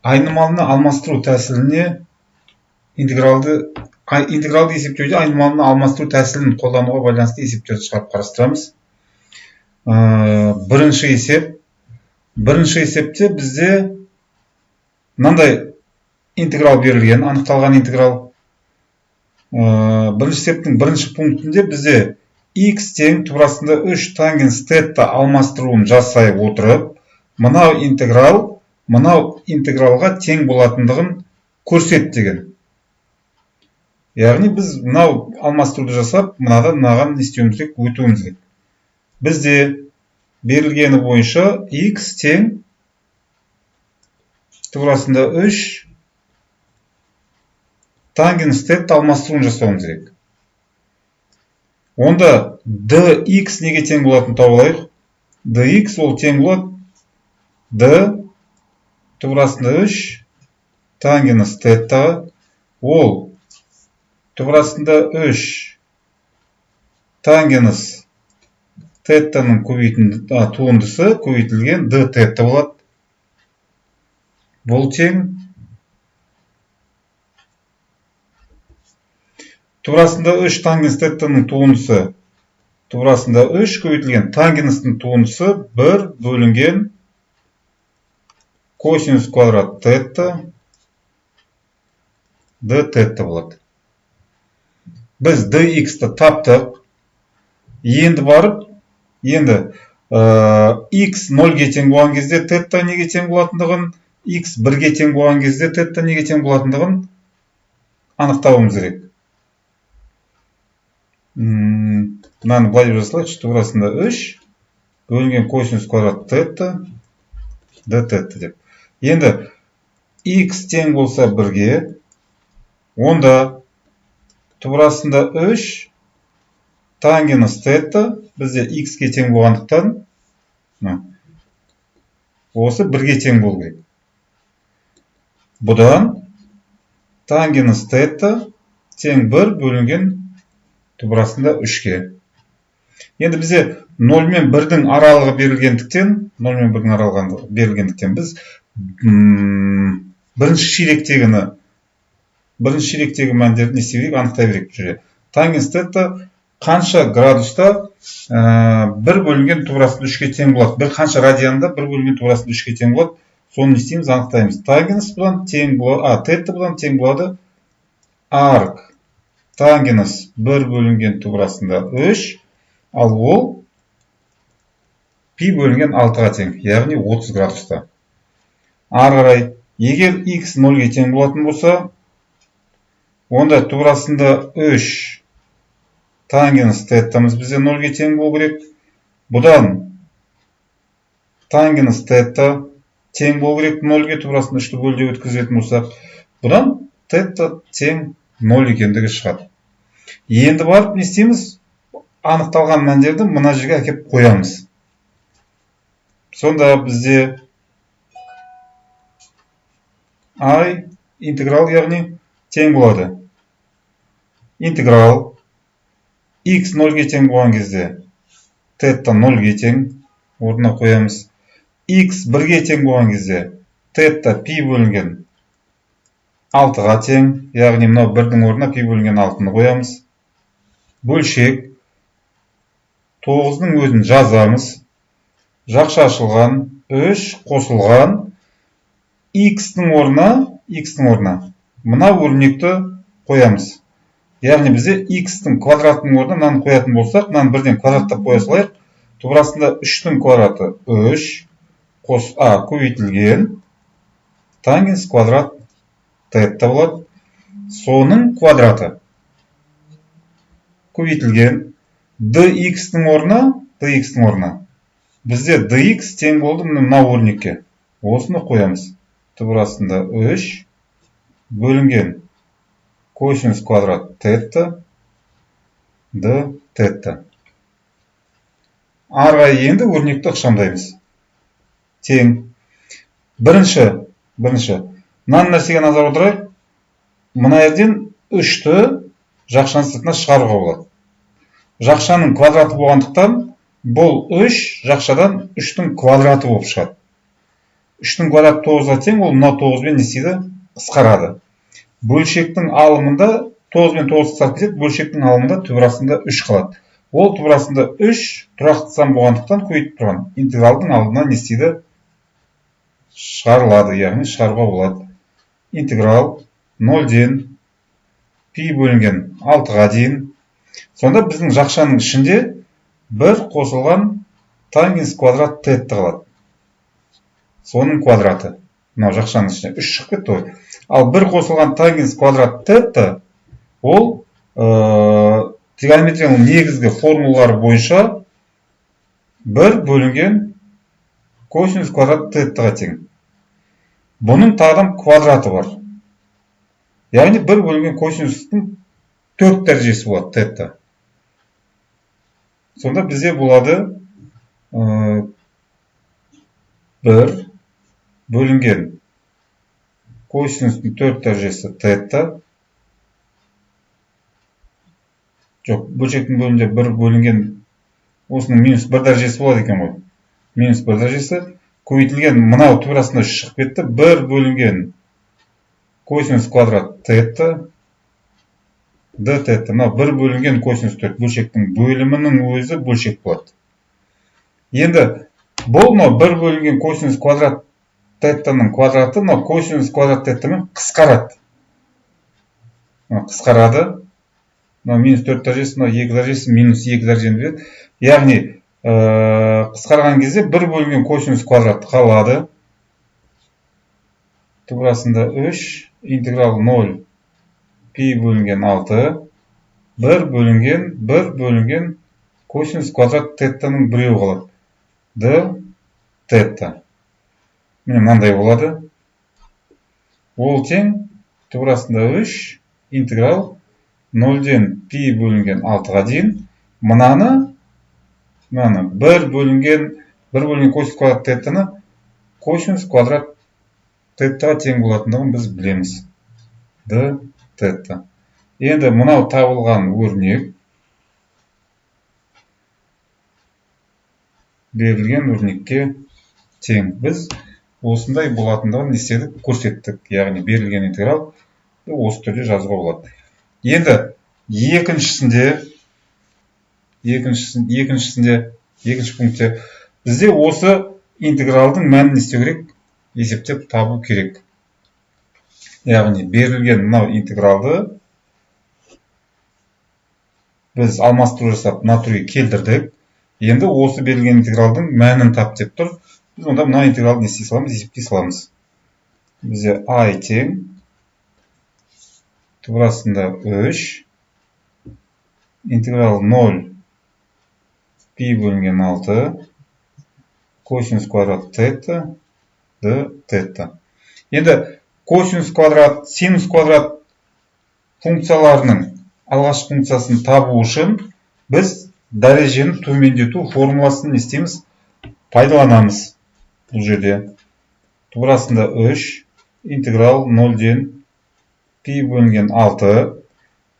айнымалыны алмастыру тәсіліне интегралды есептеуде айнымалыны алмастыру тәсілін қолдануға байланысты есептерді шығарып қарастырамыз. Бірінші есепте бізде мынандай интеграл берілген, анықталған интеграл. Бірінші есептің бірінші пунктінде бізде x тең туғрасында 3 тангенс тетта алмастыруын жасай отырып, мынау интегралға тең болатындығын көрсет деген. Яғни біз мынау алмастыруды жасап, мынаған не істеуіміз керек, өтуіміз керек. Бізде берілгені бойынша x тең туғрасында 3 тангенс тетта алмастыруын жасауымыз керек. Онда dx неге тең болатынын тауып алайық. dx ол тең болады d туғрасында 3 тангенс теттаға, ол туғрасында 3 тангенс теттаның туындысы көбейтілген d тетта болады. Бұл тең туғрасында 3 тангенс теттаның туындысы туғрасында 3 көбейтілген тангенстің туындысы 1 бөлінген косинус квадрат тетта d тетта болады. Біз dx-ті таптық. Енді барып, x 0-ге тең болған кезде тетта неге тең болатындығын, x 1-ге тең болған кезде тетта неге тең болатындығын анықтауымыз керек. Мынаны былай жасалайықшы, туғрасында 3 бөлінген косинус квадрат тетта d тетта деп. Енді x тең болса 1-ге, онда туғрасында 3 тангенс тетта бізде x-ке тең болғандықтан осы 1-ге тең болу керек. Бұдан тангенс тетта тең 1 бөлінген туғрасында 3-ке. Енді бізде 0 мен 1-дің аралығы берілгендіктен біз бірінші ширектегі мәндерді не істеу керек, анықтай берейік. Тангенс тетта қанша градуста 1 бөлінген туғрасында 3-ке тең болады. Бір қанша радианда 1 бөлінген туғрасында 3-ке тең болады. Соны не істейміз, анықтаймыз. Тангенс бұдан тең болады, тетта бұдан тең болады. Арк тангенс 1 бөлінген туғрасында 3, ал ол пи бөлінген 6-ға тең, яғни 30 градуста. Ары қарай, егер x 0-ге тең болатын болса, онда туғрасында 3 тангенс теттамыз бізде 0-ге тең болу керек. Бұдан тангенс тетта тең болу керек 0-ге, туғрасында 3-ті бөлуде өткізетін болсақ. Бұдан тетта тең 0 екендігі шығады. Енді барып не істейміз? Анықталған мәндерді мына жерге әкеп қоямыз. Сонда бізде I интеграл, яғни тең болады. Интеграл x 0-ге тең болған кезде тетта 0-ге тең, орнына қоямыз. X 1-ге тең болған кезде тетта пи бөлінген 6-ға тең, яғни мынау 1-дің орнына пи бөлінген 6-ны қоямыз. Бөлшек 9-ның өзін жазамыз. Жақша ашылған 3 қосылған x-дің орнына мына өрнекті қоямыз. Яғни бізде x-дің квадратының орнына мынаны қоятын болсақ, мынаны бірден квадраттап қоя салайық. Туғрасында 3-дің квадраты 3 көбейтілген тангенс квадрат тетта болады. Соның квадраты көбейтілген dx-дің орнына бізде dx тең болды мына өрнекке. Осыны қоямыз. Туғрасында 3 бөлінген косинус квадрат тетта d тетта. Арға енді өрнекті ықшамдаймыз. Тең. Бірінші. Мынаны нәрсеге назар аударайық. Мына жерден 3-ті жақшаның сыртына шығаруға болады. Жақшаның квадраты болғандықтан бұл 3 жақшадан 3-дің квадраты болып шығады. 3-тің квадраты 9-ға тең, ол мына 9-бен не істейді? Қысқарады. Бөлшектің алымында 9 мен 9 қысқарып кетеді, бөлшектің алымында түбірасында 3 қалады. Ол түбірасында 3 тұрақты сан болғандықтан көбейтіп тұрған интегралдың алдына не істейді? Шығарылады, яғни шығаруға болады. Интеграл 0-ден пи бөлінген 6-ға дейін. Сонда біздің жақшаның ішінде бір қосылған тангенс квадрат тетта қалады. Соның квадраты. Мынау жақшаның ішінде 3 шығып кетті ғой. Ал бір қосылған тангенс квадрат тетта ол тригонометрияның негізгі формулалары бойынша 1 бөлінген косинус квадрат теттаға тең. Бұның тағыдан квадраты бар. Яғни 1 бөлінген косинустың 4 дәрежесі болады тетта. Сонда бізде болады 1 бөлінген косинустың 4 дәрежесі тетта. Жоқ, бөлшектің бөлімінде 1 бөлінген осының минус 1 дәрежесі болады екен ғой. Минус 1 дәрежесі көбейтілген мынау түбірасында шығып кетті. 1 бөлінген косинус квадрат тетта д тетта. Мынау 1 бөлінген косинус 4 бөлшектің бөлімінің өзі бөлшек болады. Енді бұл 1 бөлінген косинус квадрат теттаның квадраты косинус квадрат теттамен қысқарады. Қысқарады. Минус 4 дәрежесі, 2 дәрежесі, минус 2 дәрежені береді. Яғни, қысқарған кезде 1 бөлінген косинус квадрат қалады. Түбірасында 3, интеграл 0, пи бөлінген 6, 1 бөлінген косинус квадрат теттаның біреуі қалады. д тетта. Міне мынандай болады. Ол тең, түбірасында 3, интеграл 0-ден пи бөлінген 6-ға дейін. Мынаны 1 бөлінген косинус квадрат теттаны косинус квадрат теттаға тең болатындығын біз білеміз. д тетта. Енді мынау табылған өрнек берілген өрнекке тең. Біз осындай болатындығын істедік, көрсеттік. Яғни берілген интеграл осы түрде жазуға болады. Енді екінші пунктте бізде осы интегралдың мәнін істеу керек, есептеп табу керек. Яғни берілген мынау интегралды біз алмастыру жасап мына түрге келтірдік. Енді осы берілген интегралдың мәнін тап деп тұр. Біз онда мына интегралды не істей саламыз, есептей саламыз. Бізде I тең түбірасында 3, интеграл 0, пи бөлінген 6, косинус квадрат тетта, д тетта. Енді косинус квадрат, синус квадрат функцияларының алғашқы функциясын табу үшін біз дәрежені төмендету формуласын істейміз, пайдаланамыз. Бұл жерде түбірасында 3, интеграл 0-ден пи бөлінген 6,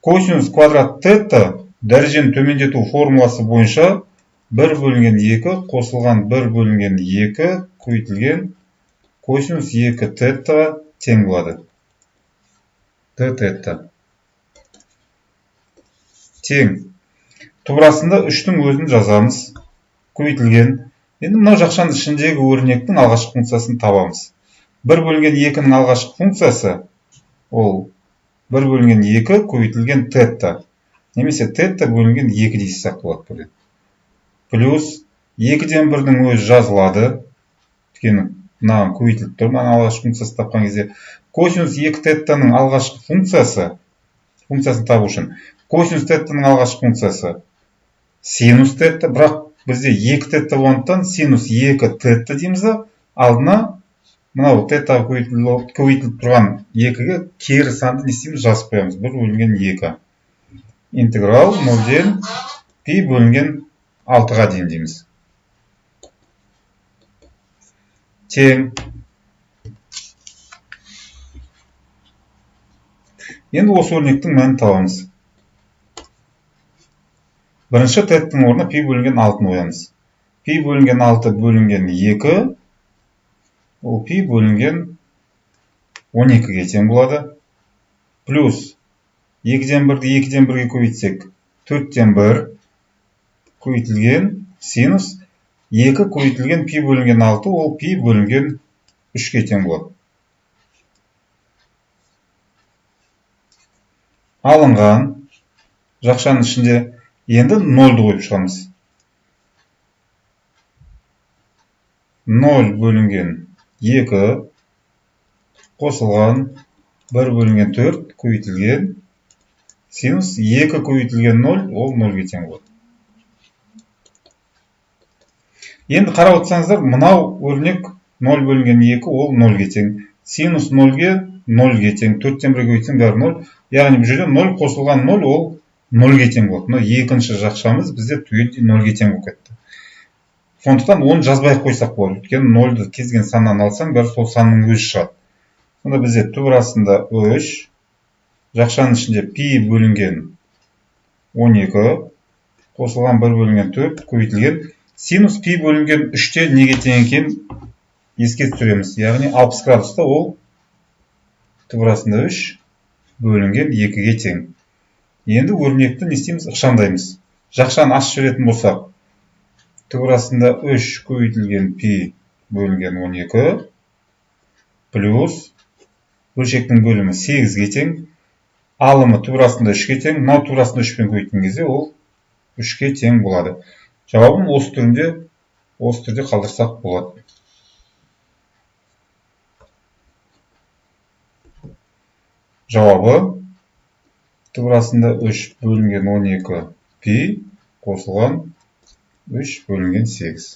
косинус квадрат тетта дәрежені төмендету формуласы бойынша 1 бөлінген 2 қосылған 1 бөлінген 2 көбейтілген косинус 2 теттаға тең болады. д тетта. Тең. Түбірасында 3-тің өзін жазамыз. Көбейтілген. Енді мынау жақшаның ішіндегі өрнектің алғашқы функциясын табамыз. 1 бөлінген 2-ның алғашқы функциясы ол 1 бөлінген 2 көбейтілген тетта. Немесе тетта бөлінген 2 дейсақ болады. Плюс 2-ден 1-дің өзі жазылады. Өйткені мынаған көбейтіліп тұр. Мынаған алғашқы функциясы тапқан кезде косинус 2 теттаның алғашқы функциясын табу үшін косинус теттаның алғашқы функциясы синус тетта, бірақ бізде 2 тетта болғандықтан синус 2 тетта дейміз да, алдына мынау теттаға көбейтіліп тұрған 2-ге кері санды не істейміз, жазып қоямыз. 1 бөлінген 2. Интеграл 0-ден пи бөлінген 6-ға дейін дейміз. Тең. Енді осы өрнектің мәнін табамыз. Бірінші теттің орнына пи бөлінген 6-ны қоямыз. Пи бөлінген 6 бөлінген 2 ол пи бөлінген 12-ге тең болады. Плюс 2-ден 1-ді 2-ден 1-ге көбейтсек, 4-тен 1 көбейтілген синус 2 көбейтілген пи бөлінген 6, ол пи бөлінген 3-ге тең болады. Алынған жақшаның ішінде енді 0-ды қойып шығамыз. 0 бөлінген 2 қосылған 1 бөлінген 4 көбейтілген синус 2 көбейтілген 0, ол 0-ге тең болады. Енді қарап отырсаңыздар, мынау өрнек 0 бөлінген 2, ол 0-ге тең. Синус 0-ге 0-ге тең. 4-тен 1-ге көбейтсең бәрі 0. Яғни бұл жерде 0 қосылған 0, ол 0-ге тең болады. Мына екінші жақшамыз бізде түгелдей 0-ге тең болып кетті. Сондықтан оны жазбай қойсақ болады. Өйткені 0-ды кез келген саннан алсаң, бәрі сол санның өзі шығады. Сонда бізде түбір астында 3, жақшаның ішінде пи бөлінген 12, қосылған 1 бөлінген 4 көбейтілген синус пи бөлінген 3-те неге тең екенін еске түсіреміз. Яғни 60 градуста ол түбір астында 3 бөлінген 2-ге тең. Енді өрнекті не істейміз? Ықшамдаймыз. Жақшаны ашып жіберетін болсақ, түбір астында 3 көбейтілген пи бөлінген 12 плюс бөлшектің бөлімі 8-ге тең, алымы түбір астында 3-ге тең, мынау түбір астында 3-пен көбейткен кезде ол 3-ге тең болады. Жауабын осы түрде қалдырсақ болады. Жауабы түбір астында 3 бөлінген 12 пи қосылған 3 бөлінген 8.